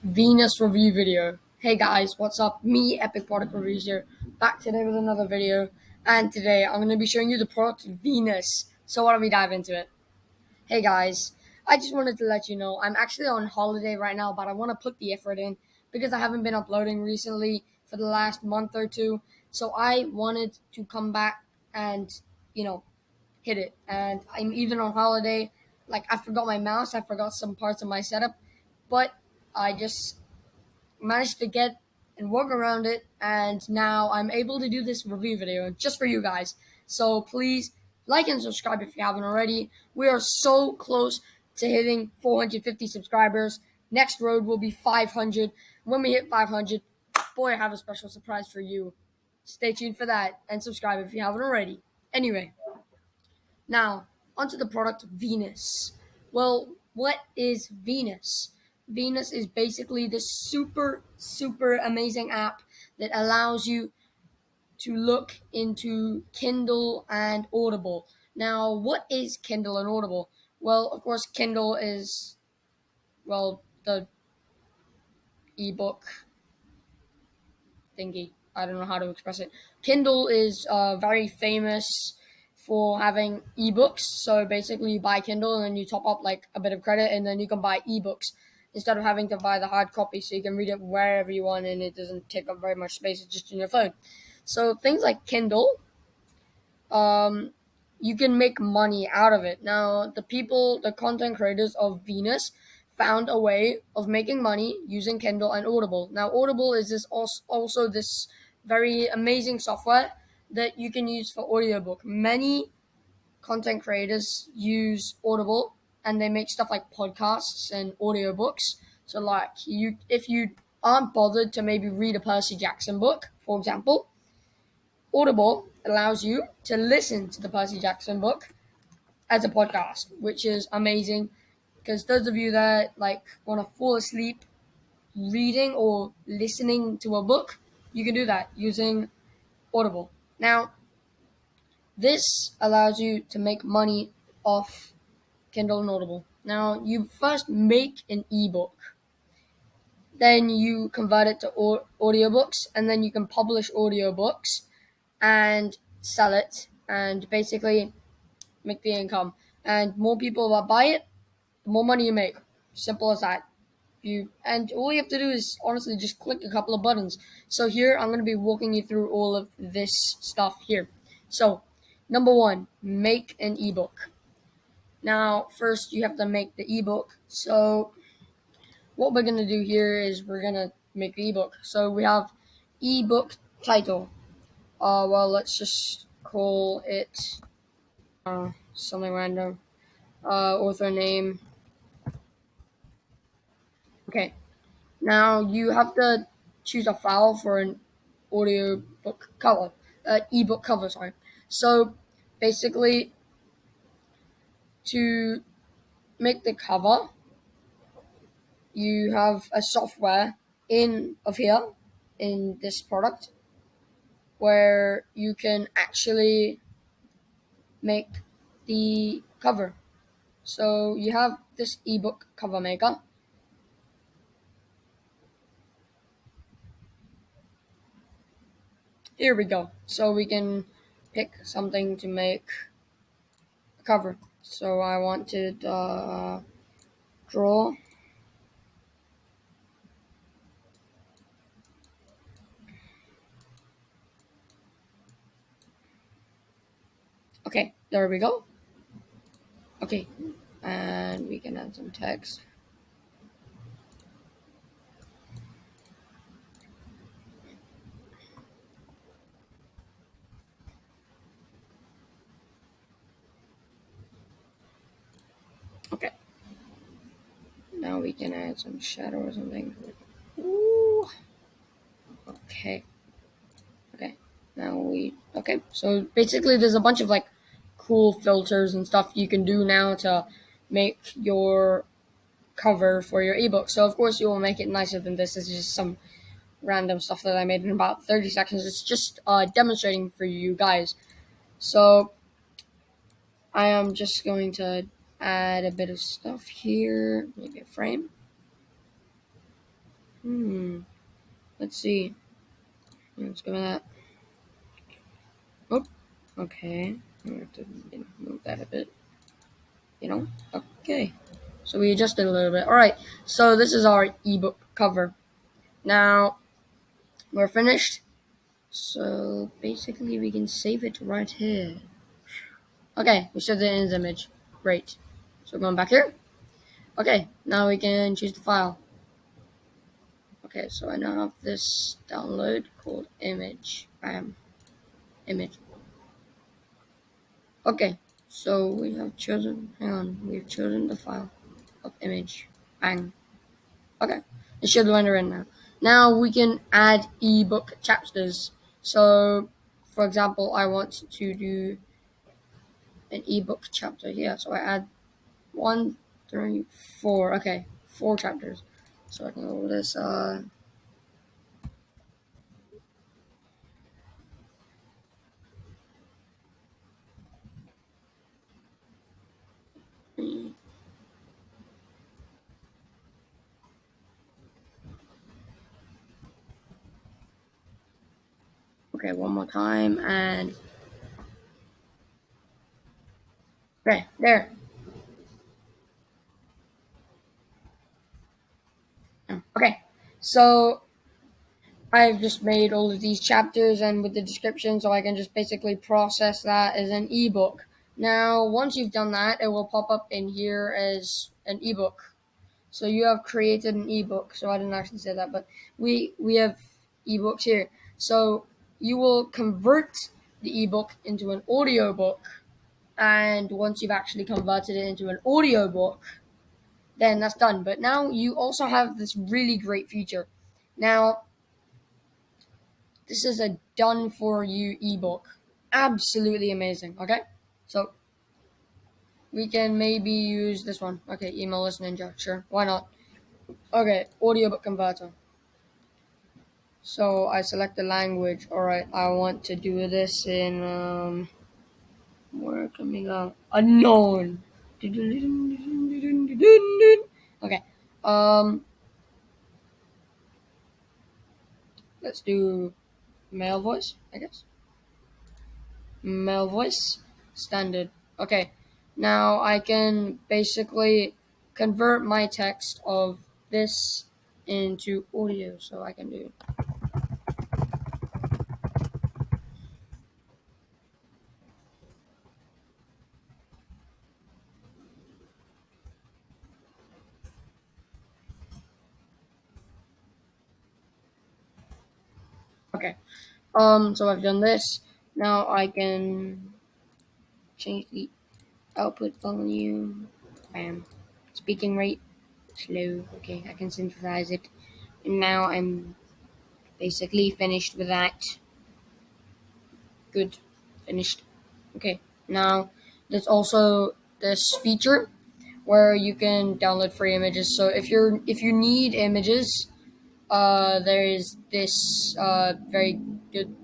Venus review video. Hey guys, what's up? Me, Epic Product Reviews here, back today with another video. And today I'm going to be showing you the product Venus. So why don't we dive into it? Hey guys, I just wanted to let you know I'm actually on holiday right now, but I want to put the effort in because I haven't been uploading recently for the last month or two. So I wanted to come back and, hit it. And I'm even on holiday. Like, I forgot my mouse, I forgot some parts of my setup, but I just managed to get and work around it, and now I'm able to do this review video just for you guys. So please like and subscribe if you haven't already. We are so close to hitting 450 subscribers. Next road will be 500. When we hit 500, boy, I have a special surprise for you. Stay tuned for that and subscribe if you haven't already. Anyway, now, onto the product Venus. Well, what is Venus? Venus is basically this super amazing app that allows you to look into Kindle and Audible. Now, what is Kindle and Audible? Well, of course, Kindle is, the ebook thingy. I don't know how to express it. Kindle is very famous for having ebooks. So basically, you buy Kindle and then you top up like a bit of credit, and then you can buy ebooks instead of having to buy the hard copy. So you can read it wherever you want, and it doesn't take up very much space. It's just in your phone. So things like Kindle, um, you can make money out of it. Now, the content creators of Venus, found a way of making money using Kindle and Audible. Now, Audible is also this very amazing software that you can use for audiobook. Many content creators use Audible, and they make stuff like podcasts and audiobooks. So, like if you aren't bothered to maybe read a Percy Jackson book, for example, Audible allows you to listen to the Percy Jackson book as a podcast, which is amazing because those of you that want to fall asleep reading or listening to a book, you can do that using Audible. Now, this allows you to make money off Kindle and Audible. Now, you first make an ebook, then you convert it to audiobooks, and then you can publish audiobooks and sell it and basically make the income. And more people that buy it, the more money you make. Simple as that. And all you have to do is honestly just click a couple of buttons. So here I'm going to be walking you through all of this stuff here. So number one, make an ebook. Now first you have to make the ebook. So what we're going to do here is we're going to make the ebook. So we have ebook title. Let's just call it something random. Author name. Okay. Now you have to choose a file for an audiobook cover, ebook cover. Sorry. So basically, to make the cover, you have a software in this product where you can actually make the cover. So you have this ebook cover maker. Here we go. So we can pick something to make a cover. So I wanted draw. Okay, there we go. Okay, and we can add some text. Okay, now we can add some shadow or something. Ooh. Okay. Okay. So basically, there's a bunch of cool filters and stuff you can do now to make your cover for your ebook. So of course you will make it nicer than this. This is just some random stuff that I made in about 30 seconds. It's just demonstrating for you guys. So I am just going to add a bit of stuff here, maybe a frame. Let's see. Let's go with that. Oh, okay. I have to move that a bit. Okay. So we adjusted a little bit. All right. So this is our ebook cover. Now we're finished. So basically, we can save it right here. Okay, we saved it in this image. Great. So going back here. Okay, now we can choose the file. Okay, so I now have this download called image. Image. Okay, so we have chosen, we've chosen the file of image. Bang. Okay, it should render in now. Now we can add ebook chapters. So, for example, I want to do an ebook chapter here. So I add 1, 3, 4. Okay, 4 chapters. So I can go with this. Okay, one more time, and okay, there. Okay, so I've just made all of these chapters and with the description, so I can just basically process that as an ebook. Now, once you've done that, it will pop up in here as an ebook. So you have created an ebook. So I didn't actually say that, but we have ebooks here. So you will convert the ebook into an audiobook, and once you've actually converted it into an audiobook, then that's done. But now you also have this really great feature. Now, this is a done for you ebook. Absolutely amazing. Okay, so we can maybe use this one. Okay, email list ninja. Sure, why not? Okay, audiobook converter. So I select the language. All right, I want to do this in where can we go? Unknown. Okay. Let's do male voice, I guess. Male voice, standard. Okay. Now I can basically convert my text of this into audio, so I can do. Okay. So I've done this. Now I can change the output volume. Speaking rate, slow. Okay, I can synthesize it. And now I'm basically finished with that. Good. Finished. Okay. Now there's also this feature where you can download free images. So if you need images, there is this very good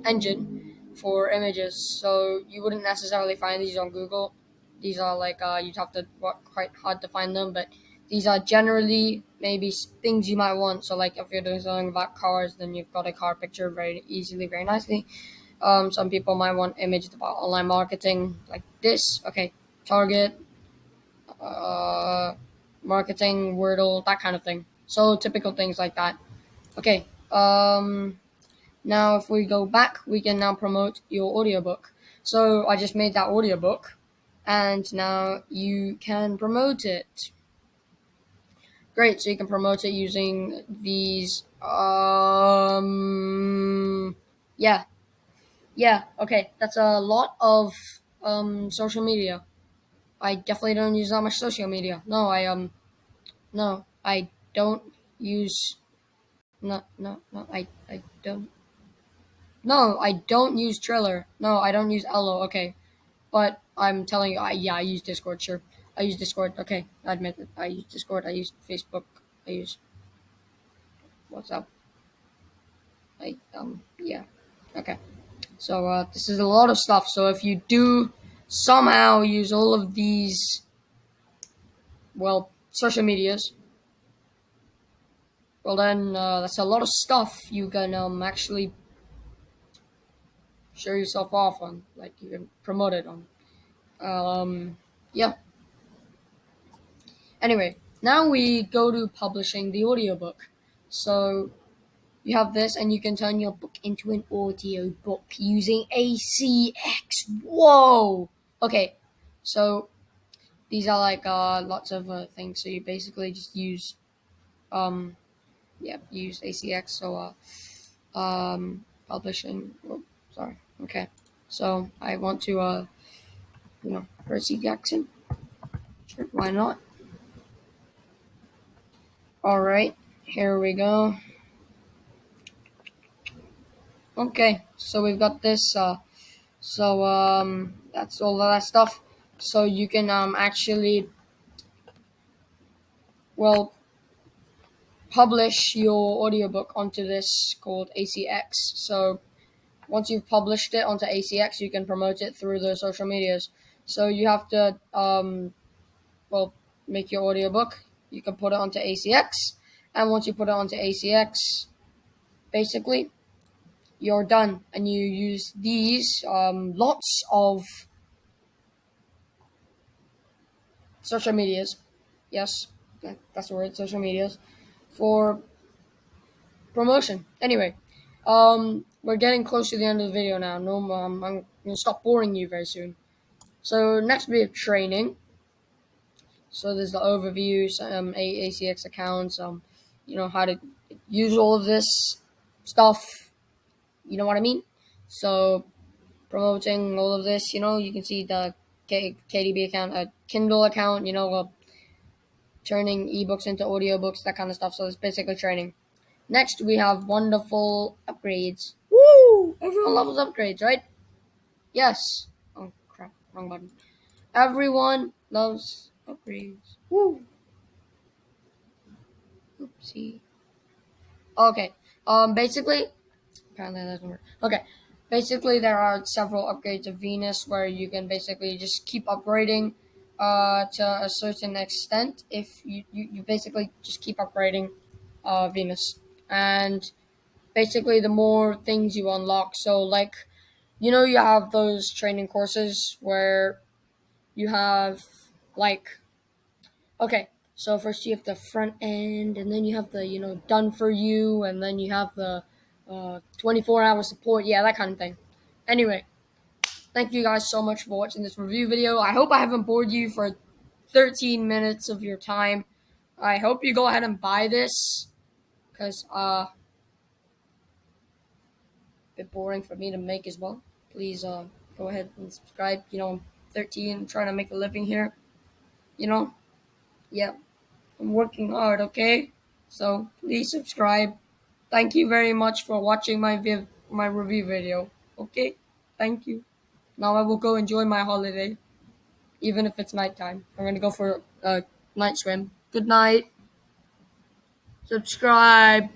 engine for images. So you wouldn't necessarily find these on Google. These are like you'd have to work quite hard to find them, but these are generally maybe things you might want. So like if you're doing something about cars, then you've got a car picture very easily, very nicely. Some people might want images about online marketing, like this. Okay, Target, uh, marketing, Wordle, that kind of thing. So typical things like that. Okay. Now if we go back, we can now promote your audiobook. So I just made that audiobook, and now you can promote it. Great. So you can promote it using these. Yeah. Yeah. Okay. That's a lot of social media. I definitely don't use that much social media. No, I don't use no, I don't. No, I don't use Triller. No, I don't use Ello. Okay, but I'm telling you, I use Discord. Sure, I use Discord. Okay, I admit it. I use Discord. I use Facebook. I use WhatsApp. Yeah. Okay. So this is a lot of stuff. So if you do somehow use all of these, well, social medias, well then that's a lot of stuff you can actually show yourself off on, like you can promote it on. Yeah. Anyway, now we go to publishing the audiobook. So you have this, and you can turn your book into an audiobook using ACX. Whoa! Okay, so these are like lots of things. So you basically just use use ACX. So publishing. Oh, sorry. Okay, so I want to Percy Jackson. Sure, why not? All right, here we go. Okay, so we've got this. That's all of that stuff. So you can actually well publish your audiobook onto this called ACX. So once you've published it onto ACX, you can promote it through the social medias. So you have to make your audiobook. You can put it onto ACX, and once you put it onto ACX, basically you're done, and you use these lots of social medias. Yes, that's the word, social medias, for promotion. Anyway, we're getting close to the end of the video now. No, I'm gonna stop boring you very soon. So next we have training. So there's the overview, ACX accounts, how to use all of this stuff. You know what I mean? So promoting all of this, you can see the KDB account, a Kindle account, turning ebooks into audiobooks, that kind of stuff. So it's basically training. Next, we have wonderful upgrades. Woo! Everyone loves upgrades, right? Yes. Oh, crap. Wrong button. Everyone loves upgrades. Woo! Oopsie. Okay. Basically, apparently that doesn't work. Okay. Basically, there are several upgrades of Venus where you can basically just keep upgrading to a certain extent. If you basically just keep upgrading Venus. And basically, the more things you unlock. So, like, you have those training courses where you have, like, okay, so first you have the front end, and then you have the, done for you, and then you have the 24-hour support. Yeah, that kind of thing. Anyway, thank you guys so much for watching this review video. I hope I haven't bored you for 13 minutes of your time. I hope you go ahead and buy this, because bit boring for me to make as well. Please go ahead and subscribe. I'm 13, trying to make a living here. Yeah, I'm working hard, okay? So please subscribe. Thank you very much for watching my review video. Okay? Thank you. Now I will go enjoy my holiday, even if it's nighttime. I'm gonna go for a night swim. Good night. Subscribe.